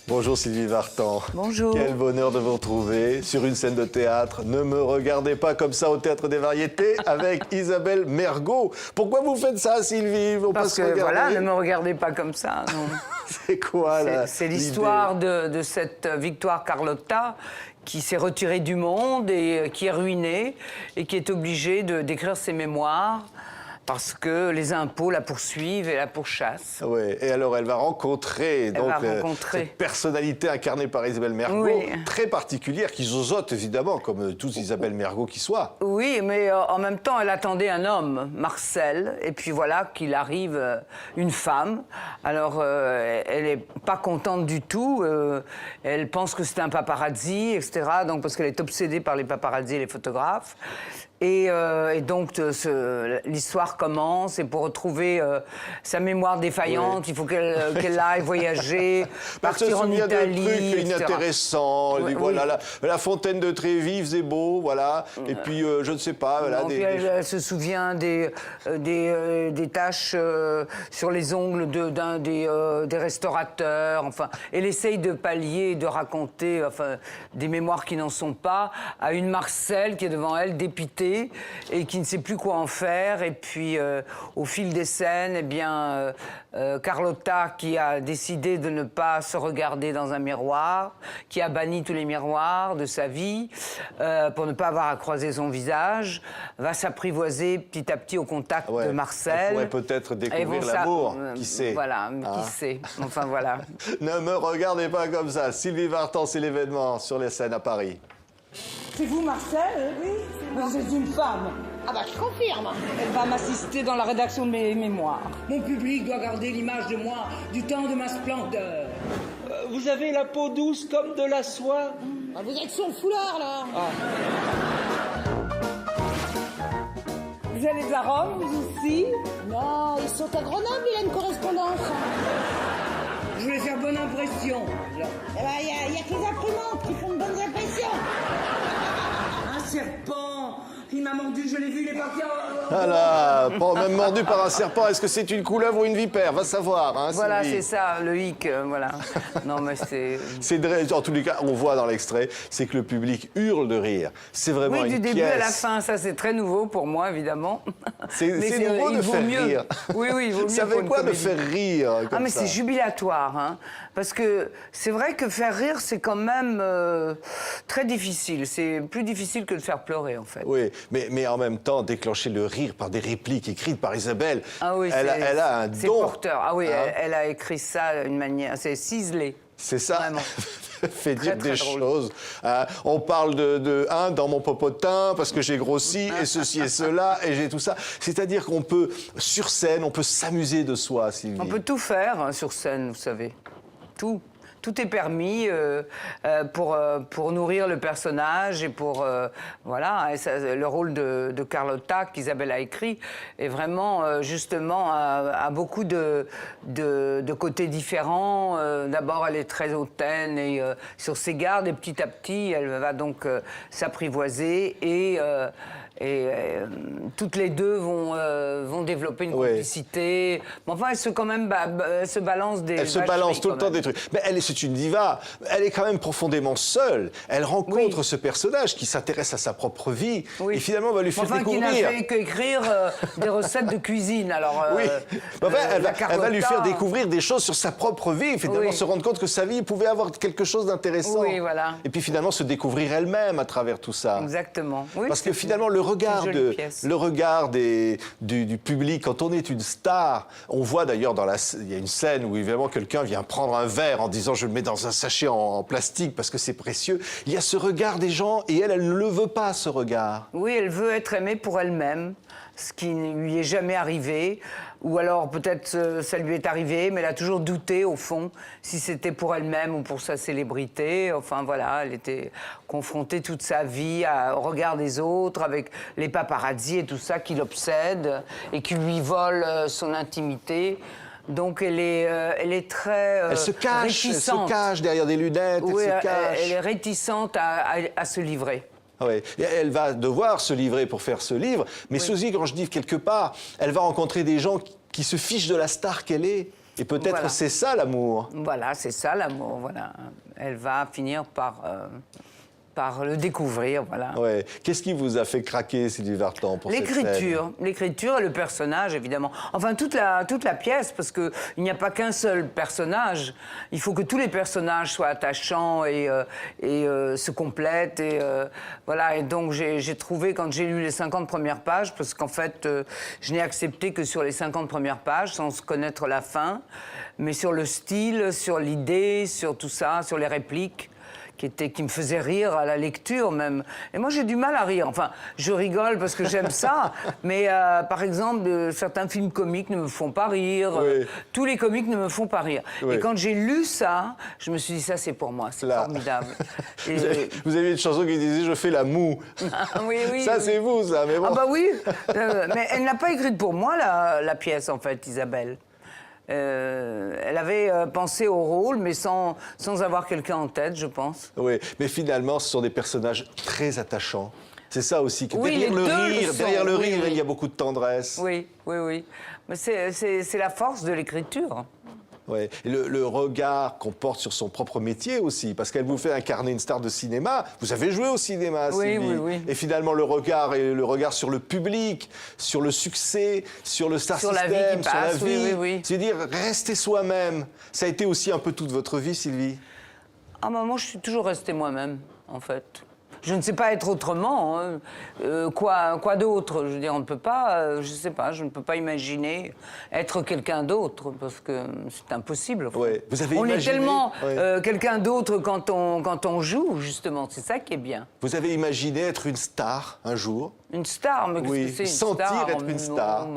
Bonjour Sylvie Vartan. Bonjour. Quel bonheur de vous retrouver sur une scène de théâtre. Ne me regardez pas comme ça au Théâtre des Variétés avec Isabelle Mergo. Pourquoi vous faites ça, Sylvie? Parce que voilà, ne me regardez pas comme ça. C'est quoi là? C'est l'histoire de cette Victoire Carlotta qui s'est retirée du monde et qui est ruinée et qui est obligée d'écrire ses mémoires. Parce que les impôts la poursuivent et la pourchassent. Oui, et alors elle va rencontrer cette personnalité incarnée par Isabelle Mergo, oui, très particulière, qui zozote évidemment, comme toute Isabelle Mergo qui soit. Oui, mais en même temps, elle attendait un homme, Marcel, et puis voilà qu'il arrive une femme. Alors, elle n'est pas contente du tout, elle pense que c'est un paparazzi, etc., donc, parce qu'elle est obsédée par les paparazzis et les photographes. Et donc, l'histoire commence, et pour retrouver sa mémoire défaillante, oui, il faut qu'elle aille voyager, partir en Italie, de trucs etc. inintéressants. Oui, voilà, la fontaine de Trévis faisait beau, voilà. Et puis, je ne sais pas, voilà. Elle se souvient des taches sur les ongles des restaurateurs, enfin. Elle essaye de pallier, de raconter, enfin, des mémoires qui n'en sont pas, à une Marcel qui est devant elle, dépitée, et qui ne sait plus quoi en faire. Et puis, au fil des scènes, eh bien, Carlotta, qui a décidé de ne pas se regarder dans un miroir, qui a banni tous les miroirs de sa vie, pour ne pas avoir à croiser son visage, va s'apprivoiser petit à petit au contact de Marcel. Elle pourrait peut-être découvrir l'amour, qui sait. Voilà, qui sait. Enfin, voilà. Ne me regardez pas comme ça. Sylvie Vartan, c'est l'événement sur les scènes à Paris. C'est vous, Marcel? Oui, c'est moi. Vous êtes une femme. Ah bah, je confirme. Elle va m'assister dans la rédaction de mes mémoires. Mon public doit garder l'image de moi du temps de ma splendeur. Vous avez la peau douce comme de la soie. Ah, vous êtes sur le foulard, là. Vous allez à Rome, vous aussi? Non, ils sont à Grenoble, il a une correspondance. Je voulais faire bonne impression. Eh ben, il y a que les imprimantes qui font de bonnes impressions. Un serpent, il m'a mordu, je l'ai vu, il est parti en... Ah là, pas même mordu par un serpent. Est-ce que c'est une couleuvre ou une vipère? Va savoir, hein, voilà, Sylvie. c'est ça, le hic, voilà. Non, mais c'est... En tous les cas, on voit dans l'extrait, c'est que le public hurle de rire. C'est vraiment oui, une pièce. du début à la fin, ça c'est très nouveau pour moi, évidemment. C'est nouveau de faire rire. Oui, oui, il vaut mieux. Ça fait quoi de faire rire comme Ah, mais ça? c'est jubilatoire, hein. Parce que c'est vrai que faire rire, c'est quand même très difficile. C'est plus difficile que de faire pleurer, en fait. Oui, mais en même temps, déclencher le rire par des répliques écrites par Isabelle, ah oui, elle a un don. C'est porteur. Ah oui, hein? elle a écrit ça d'une manière... C'est ciselé. C'est ça. Vraiment. Fait dire très des drôle. choses. On parle de dans mon popotin parce que j'ai grossi et ceci et cela et j'ai tout ça. C'est-à-dire qu'on peut, sur scène, on peut s'amuser de soi, Sylvie. On peut tout faire hein, sur scène, vous savez. Tout. Tout est permis pour nourrir le personnage et pour... voilà, et ça, le rôle de Carlotta qu'Isabelle a écrit est vraiment, justement, a beaucoup de côtés différents. D'abord, elle est très hautaine et sur ses gardes, et petit à petit, elle va donc s'apprivoiser et toutes les deux vont développer une complicité. Mais enfin, elles se balancent des... Elle se balance tout le temps des trucs. Mais c'est une diva. Elle est quand même profondément seule. Elle rencontre ce personnage qui s'intéresse à sa propre vie et finalement va lui faire découvrir... qui n'a fait qu'écrire des recettes de cuisine. Alors, oui. Elle va lui faire découvrir des choses sur sa propre vie. Finalement, se rendre compte que sa vie pouvait avoir quelque chose d'intéressant. Oui, voilà. Et puis finalement, se découvrir elle-même à travers tout ça. Exactement. Oui, parce que finalement, le regard du public, quand on est une star, on voit d'ailleurs, il y a une scène où évidemment quelqu'un vient prendre un verre en disant « je le mets dans un sachet en plastique parce que c'est précieux ». Il y a ce regard des gens et elle ne le veut pas, ce regard. Oui, elle veut être aimée pour elle-même, ce qui ne lui est jamais arrivé. Ou alors peut-être ça lui est arrivé, mais elle a toujours douté au fond si c'était pour elle-même ou pour sa célébrité. Enfin voilà, elle était confrontée toute sa vie au regard des autres, avec les paparazzis et tout ça qui l'obsèdent et qui lui volent son intimité. Donc elle est très réticente. Elle se cache derrière des lunettes, oui, elle se cache. Elle est réticente à se livrer. Oui. Elle va devoir se livrer pour faire ce livre, mais ceci, quand je dis quelque part, elle va rencontrer des gens qui se fichent de la star qu'elle est. Et peut-être Voilà. c'est ça l'amour. Voilà, c'est ça l'amour, voilà. Elle va finir par le découvrir, voilà. Ouais. Qu'est-ce qui vous a fait craquer, Sylvie Vartan, pour cette scène? L'écriture et le personnage, évidemment. Enfin, toute la pièce, parce qu'il n'y a pas qu'un seul personnage. Il faut que tous les personnages soient attachants et se complètent. Voilà. Et donc, j'ai trouvé, quand j'ai lu les 50 premières pages, parce qu'en fait, je n'ai accepté que sur les 50 premières pages, sans connaître la fin, mais sur le style, sur l'idée, sur tout ça, sur les répliques, qui me faisait rire à la lecture même. Et moi, j'ai du mal à rire. Enfin, je rigole parce que j'aime ça, mais par exemple, certains films comiques ne me font pas rire. Oui. Tous les comiques ne me font pas rire. Oui. Et quand j'ai lu ça, je me suis dit, ça, c'est pour moi, c'est Là. formidable. Et, Vous avez une chanson qui disait « Je fais la moue ». oui, Ça, oui. c'est vous, ça, mais bon. Ah bah oui, mais elle n'a pas écrite pour moi, la pièce, en fait, Isabelle. Elle avait pensé au rôle, mais sans avoir quelqu'un en tête, je pense. Oui, mais finalement, ce sont des personnages très attachants. C'est ça aussi. Que Oui, derrière les le deux rire, le sont. derrière le Oui, rire, oui. il y a beaucoup de tendresse. Oui, oui, oui. Mais c'est la force de l'écriture. Ouais. Et le regard qu'on porte sur son propre métier aussi, parce qu'elle vous fait incarner une star de cinéma. Vous avez joué au cinéma, Oui, Sylvie. oui, oui. Et finalement, le regard sur le public, sur le succès, sur le star Sur la system, vie qui sur la passe, oui, vie. oui, oui. C'est-à-dire rester soi-même. Ça a été aussi un peu toute votre vie, Sylvie. Ah, bah, moi, je suis toujours restée moi-même, en fait. Je ne sais pas être autrement. Hein. Quoi d'autre? Je veux dire, on ne peut pas, je ne sais pas, je ne peux pas imaginer être quelqu'un d'autre, parce que c'est impossible. Ouais. Vous avez on est imaginé tellement Ouais. quelqu'un d'autre quand on joue, justement. C'est ça qui est bien. Vous avez imaginé être une star un jour? Une star, mais Oui, qu'est-ce que c'est une sentir star? être une star.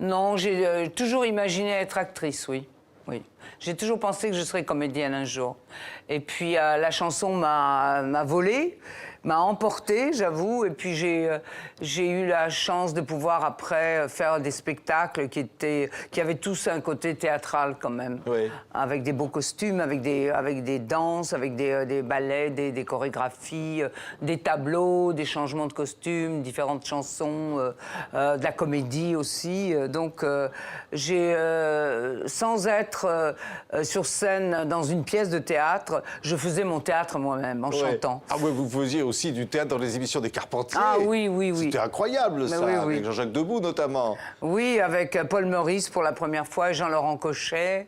Non, j'ai toujours imaginé être actrice, oui. Oui. J'ai toujours pensé que je serais comédienne un jour. Et puis la chanson m'a volé, m'a emportée, j'avoue. Et puis j'ai eu la chance de pouvoir après faire des spectacles qui avaient tous un côté théâtral quand même. Oui. Avec des beaux costumes, avec des danses, avec des ballets, des chorégraphies, des tableaux, des changements de costumes, différentes chansons, de la comédie aussi. Donc sans être sur scène dans une pièce de théâtre, je faisais mon théâtre moi-même en Ouais. chantant. Ah oui, vous faisiez aussi du théâtre dans les émissions des Carpentiers. Ah oui, oui, oui. C'était incroyable, ça, oui, oui. avec Jean-Jacques Debout notamment. Oui, avec Paul Meurice pour la première fois et Jean-Laurent Cochet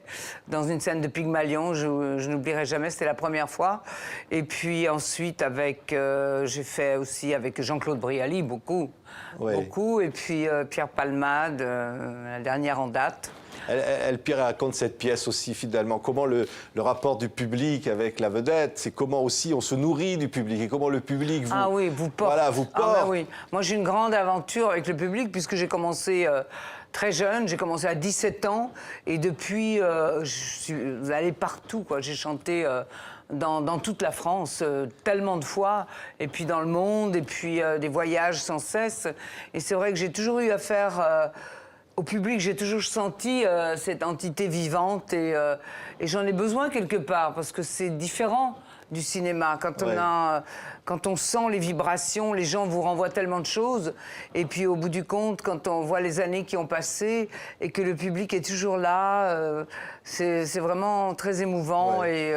dans une scène de Pygmalion, je n'oublierai jamais, c'était la première fois. Et puis ensuite j'ai fait aussi avec Jean-Claude Brialy beaucoup, Ouais. beaucoup. Et puis Pierre Palmade, la dernière en date. Pierre raconte cette pièce aussi finalement, comment le rapport du public avec la vedette, c'est comment aussi on se nourrit du public et comment le public vous... Ah oui, vous porte. Voilà, vous porte. Ah ben oui. Moi, j'ai une grande aventure avec le public puisque j'ai commencé très jeune. J'ai commencé à 17 ans et depuis, je suis allée partout, quoi. J'ai chanté dans toute la France tellement de fois et puis dans le monde et puis des voyages sans cesse. Et c'est vrai que j'ai toujours eu affaire... au public, j'ai toujours senti cette entité vivante et j'en ai besoin quelque part parce que c'est différent du cinéma. Quand on sent les vibrations, les gens vous renvoient tellement de choses et puis au bout du compte, quand on voit les années qui ont passé et que le public est toujours là, c'est vraiment très émouvant et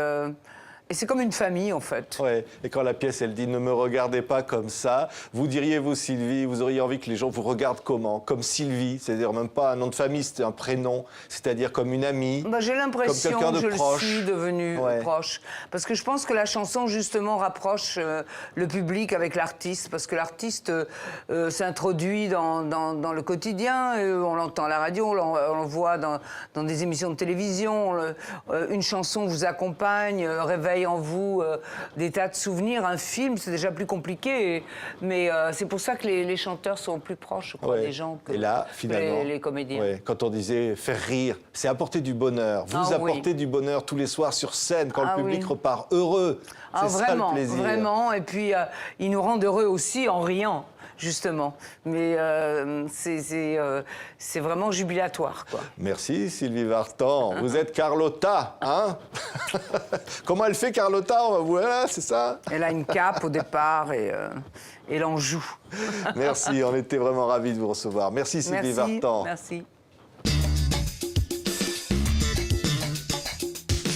c'est comme une famille, en fait. Ouais. Et quand la pièce, elle dit « Ne me regardez pas comme ça », vous diriez, vous, Sylvie, vous auriez envie que les gens vous regardent comment? Comme Sylvie, c'est-à-dire même pas un nom de famille, c'était un prénom, c'est-à-dire comme une amie, Bah, j'ai l'impression comme quelqu'un que de je proche. le suis devenu Ouais. proche. Parce que je pense que la chanson, justement, rapproche le public avec l'artiste. Parce que l'artiste s'introduit dans le quotidien. On l'entend à la radio, on le voit dans des émissions de télévision. Une chanson vous accompagne, réveille en vous des tas de souvenirs. Un film, c'est déjà plus compliqué. Mais c'est pour ça que les chanteurs sont plus proches, je crois, Ouais. des gens que, Et là, que finalement, les comédiens. ouais, quand on disait faire rire, c'est apporter du bonheur. Vous Ah oui. apportez du bonheur tous les soirs sur scène quand Ah le public oui. repart heureux. Ah, C'est ça vraiment, le plaisir. vraiment. Et puis, ils nous rendent heureux aussi en riant, justement. Mais c'est vraiment jubilatoire, quoi. Merci Sylvie Vartan. Vous êtes Carlotta, hein? Comment elle fait Carlotta? Voilà, c'est ça? Elle a une cape au départ et elle en joue. Merci, on était vraiment ravis de vous recevoir. Merci Sylvie Merci, Vartan. merci.